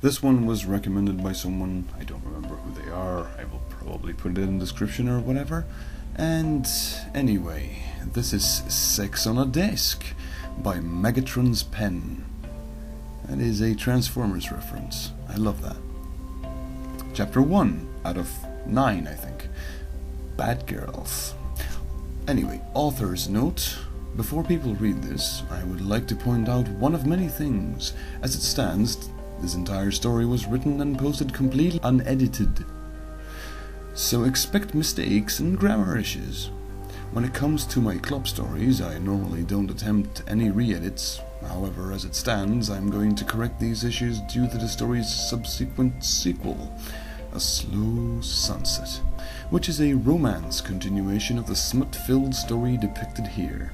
This one was recommended by someone, I don't remember who they are, I will probably put it in the description or whatever. And anyway, this is Sex on a Desk by Megatron's Pen. That is a Transformers reference. I love that. Chapter 1 out of 9, I think. Bad Girls. Anyway, author's note. Before people read this, I would like to point out one of many things. As it stands, this entire story was written and posted completely unedited. So expect mistakes and grammar issues. When it comes to my Clop stories, I normally don't attempt any re-edits. However, as it stands, I'm going to correct these issues due to the story's subsequent sequel, A Slow Sunset, which is a romance continuation of the smut-filled story depicted here.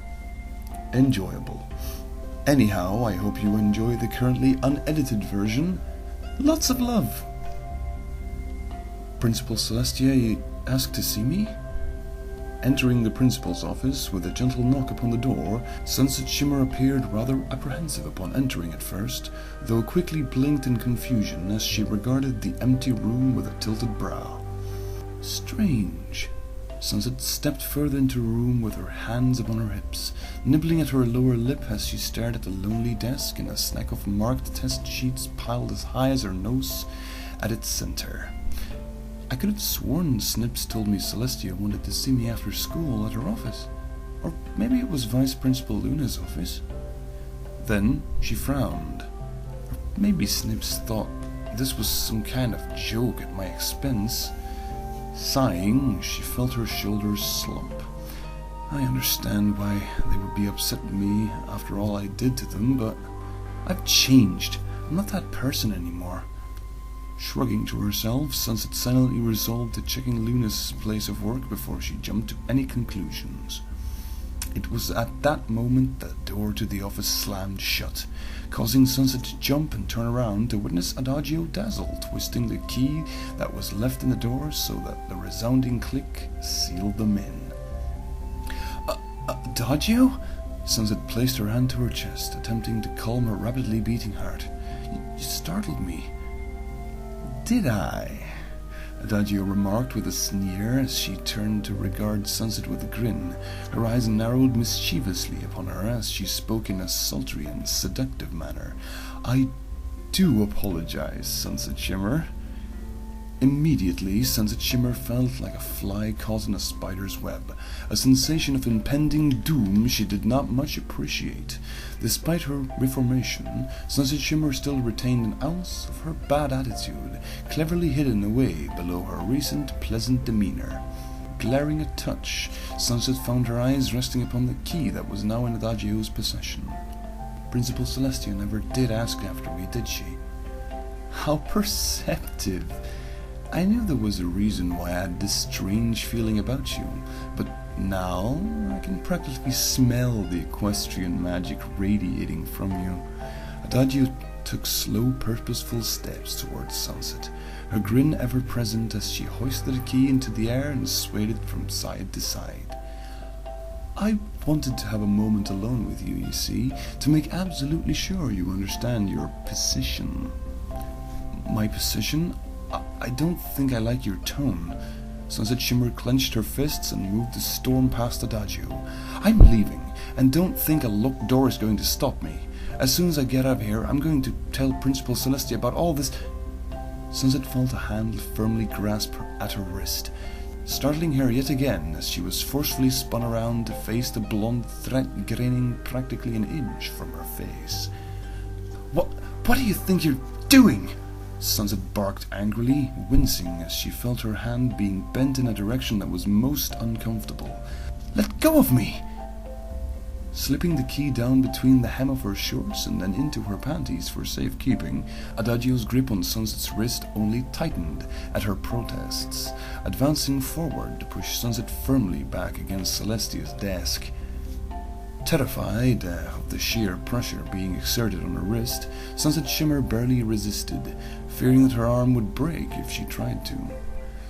Enjoyable. Anyhow, I hope you enjoy the currently unedited version. Lots of love! Principal Celestia asked to see me? Entering the principal's office with a gentle knock upon the door, Sunset Shimmer appeared rather apprehensive upon entering at first, though quickly blinked in confusion as she regarded the empty room with a tilted brow. Strange. Sunset stepped further into the room with her hands upon her hips, nibbling at her lower lip as she stared at the lonely desk and a stack of marked test sheets piled as high as her nose at its center. I could have sworn Snips told me Celestia wanted to see me after school at her office. Or maybe it was Vice Principal Luna's office. Then she frowned. Or maybe Snips thought this was some kind of joke at my expense. Sighing, she felt her shoulders slump. I understand why they would be upset with me after all I did to them, but I've changed. I'm not that person anymore. Shrugging to herself, Sunset silently resolved to checking Luna's place of work before she jumped to any conclusions. It was at that moment the door to the office slammed shut, causing Sunset to jump and turn around to witness Adagio Dazzle twisting the key that was left in the door so that the resounding click sealed them in. Adagio? Sunset placed her hand to her chest, attempting to calm her rapidly beating heart. You startled me. Did I? Adagio remarked with a sneer as she turned to regard Sunset with a grin. Her eyes narrowed mischievously upon her as she spoke in a sultry and seductive manner. I do apologize, Sunset Shimmer. Immediately, Sunset Shimmer felt like a fly caught in a spider's web, a sensation of impending doom she did not much appreciate. Despite her reformation, Sunset Shimmer still retained an ounce of her bad attitude, cleverly hidden away below her recent pleasant demeanor. Glaring a touch, Sunset found her eyes resting upon the key that was now in Adagio's possession. Principal Celestia never did ask after me, did she? How perceptive! I knew there was a reason why I had this strange feeling about you, but now I can practically smell the equestrian magic radiating from you. Adagio took slow, purposeful steps towards Sunset, her grin ever present as she hoisted the key into the air and swayed it from side to side. I wanted to have a moment alone with you, you see, to make absolutely sure you understand your position. My position? I don't think I like your tone. Sunset Shimmer clenched her fists and moved to storm past Adagio. I'm leaving, and don't think a locked door is going to stop me. As soon as I get out of here, I'm going to tell Principal Celestia about all this. Sunset felt a hand firmly grasp at her wrist, startling her yet again as she was forcefully spun around to face the blonde threat grinning practically an inch from her face. What do you think you're doing? Sunset barked angrily, wincing as she felt her hand being bent in a direction that was most uncomfortable. Let go of me! Slipping the key down between the hem of her shorts and then into her panties for safekeeping, Adagio's grip on Sunset's wrist only tightened at her protests, advancing forward to push Sunset firmly back against Celestia's desk. Terrified of the sheer pressure being exerted on her wrist, Sunset Shimmer barely resisted, fearing that her arm would break if she tried to.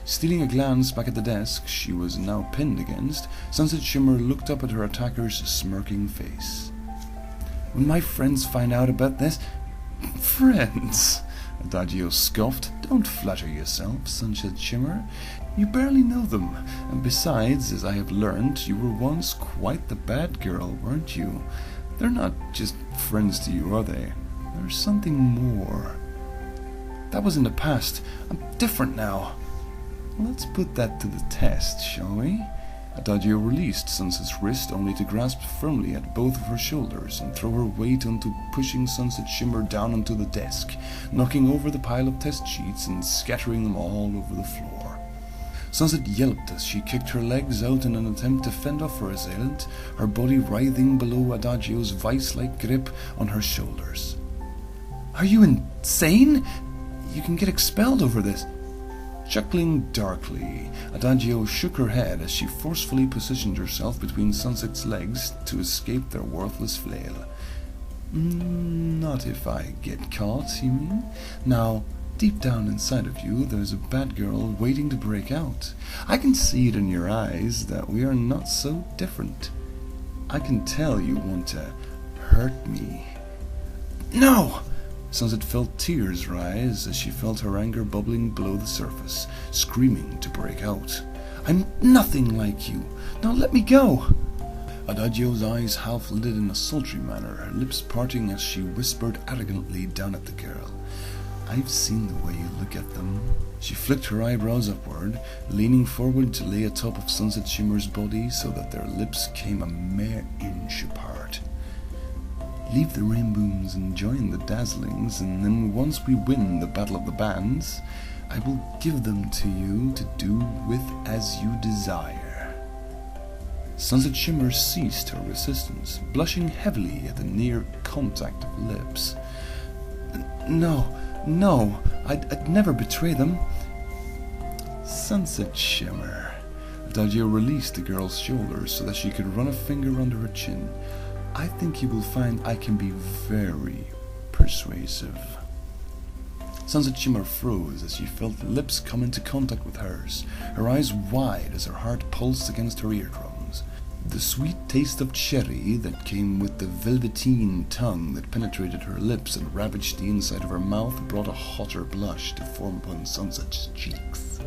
Stealing a glance back at the desk she was now pinned against, Sunset Shimmer looked up at her attacker's smirking face. When my friends find out about this... Friends? Adagio scoffed. Don't flatter yourself, Sunset Shimmer. You barely know them, and besides, as I have learned, you were once quite the bad girl, weren't you? They're not just friends to you, are they? There's something more. That was in the past. I'm different now. Let's put that to the test, shall we? Adagio released Sunset's wrist, only to grasp firmly at both of her shoulders and throw her weight onto pushing Sunset Shimmer down onto the desk, knocking over the pile of test sheets and scattering them all over the floor. Sunset yelped as she kicked her legs out in an attempt to fend off her assailant, her body writhing below Adagio's vice-like grip on her shoulders. Are you insane? You can get expelled over this. Chuckling darkly, Adagio shook her head as she forcefully positioned herself between Sunset's legs to escape their worthless flail. Not if I get caught, you mean? Now, deep down inside of you, there's a bad girl waiting to break out. I can see it in your eyes that we are not so different. I can tell you want to hurt me. No! Sunset felt tears rise as she felt her anger bubbling below the surface, screaming to break out. I'm nothing like you. Now let me go. Adagio's eyes half-lit in a sultry manner, her lips parting as she whispered arrogantly down at the girl. I've seen the way you look at them. She flicked her eyebrows upward, leaning forward to lay atop of Sunset Shimmer's body so that their lips came a mere inch apart. Leave the rainbooms and join the dazzlings, and then once we win the Battle of the Bands, I will give them to you to do with as you desire. Sunset Shimmer ceased her resistance, blushing heavily at the near contact of lips. No, I'd never betray them. Sunset Shimmer. Adagio released the girl's shoulders so that she could run a finger under her chin. I think you will find I can be very persuasive. Sunset Shimmer froze as she felt lips come into contact with hers, her eyes wide as her heart pulsed against her eardrums. The sweet taste of cherry that came with the velveteen tongue that penetrated her lips and ravaged the inside of her mouth brought a hotter blush to form upon Sunset's cheeks.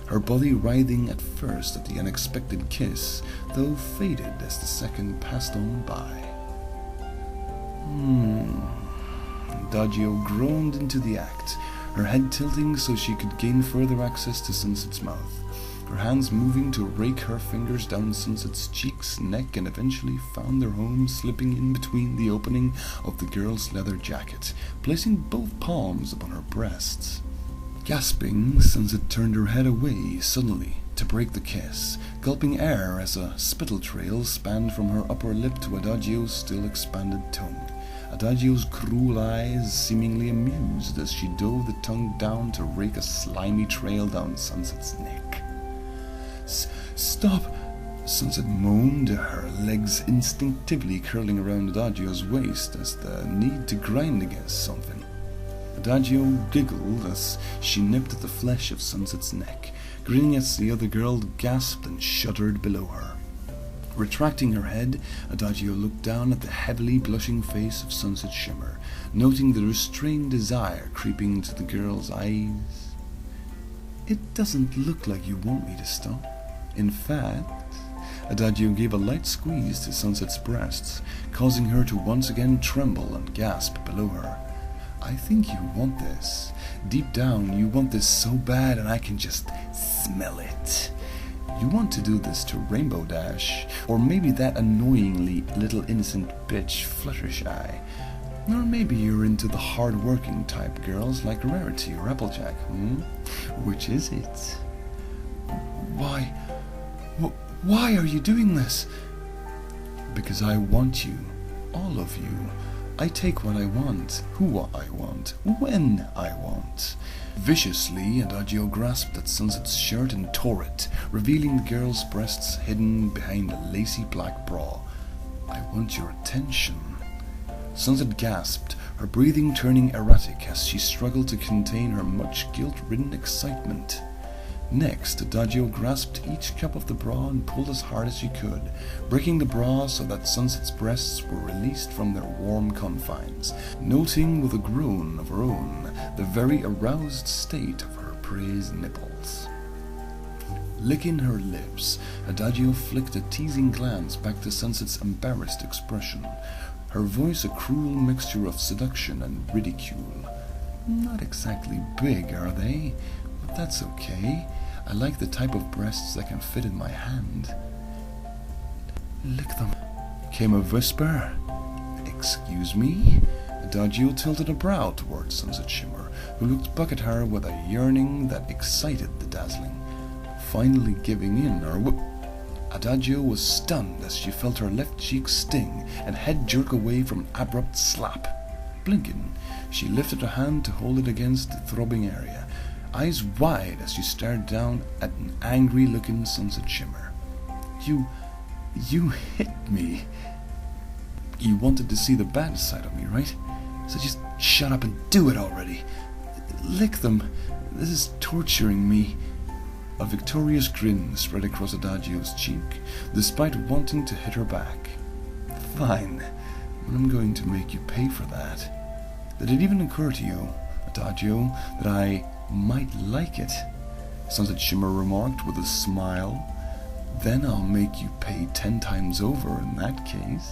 Her body writhing at first at the unexpected kiss, though faded as the second passed on by. Adagio groaned into the act, her head tilting so she could gain further access to Sunset's mouth, her hands moving to rake her fingers down Sunset's cheeks, neck, and eventually found their home slipping in between the opening of the girl's leather jacket, placing both palms upon her breasts. Gasping, Sunset turned her head away suddenly to break the kiss, gulping air as a spittle trail spanned from her upper lip to Adagio's still expanded tongue. Adagio's cruel eyes seemingly amused as she dove the tongue down to rake a slimy trail down Sunset's neck. Stop! Sunset moaned, her legs instinctively curling around Adagio's waist as the need to grind against something. Adagio giggled as she nipped at the flesh of Sunset's neck, grinning as the other girl gasped and shuddered below her. Retracting her head, Adagio looked down at the heavily blushing face of Sunset Shimmer, noting the restrained desire creeping into the girl's eyes. It doesn't look like you want me to stop. In fact, Adagio gave a light squeeze to Sunset's breasts, causing her to once again tremble and gasp below her. I think you want this. Deep down, you want this so bad, and I can just smell it. You want to do this to Rainbow Dash, or maybe that annoyingly little innocent bitch Fluttershy. Or maybe you're into the hard-working type girls like Rarity or Applejack, Which is it? Why are you doing this? Because I want you, all of you. I take what I want, who I want, when I want. Viciously, Adagio grasped at Sunset's shirt and tore it, revealing the girl's breasts hidden behind a lacy black bra. I want your attention. Sunset gasped, her breathing turning erratic as she struggled to contain her much guilt-ridden excitement. Next, Adagio grasped each cup of the bra and pulled as hard as she could, breaking the bra so that Sunset's breasts were released from their warm confines, noting with a groan of her own the very aroused state of her prey's nipples. Licking her lips, Adagio flicked a teasing glance back to Sunset's embarrassed expression, her voice a cruel mixture of seduction and ridicule. "Not exactly big, are they? But that's okay. I like the type of breasts that can fit in my hand." "Lick them," came a whisper. "Excuse me?" Adagio tilted a brow towards Sunset Shimmer, who looked back at her with a yearning that excited the dazzling. Finally giving in, Adagio was stunned as she felt her left cheek sting and head jerk away from an abrupt slap. Blinking, she lifted a hand to hold it against the throbbing area, eyes wide as she stared down at an angry-looking Sunset Shimmer. You hit me. You wanted to see the bad side of me, right? So just shut up and do it already. Lick them. This is torturing me." A victorious grin spread across Adagio's cheek, despite wanting to hit her back. "Fine, but I'm going to make you pay for that. Did it even occur to you, Adagio, that I might like it?" Sunset Shimmer remarked with a smile. "Then I'll make you pay 10 times over in that case."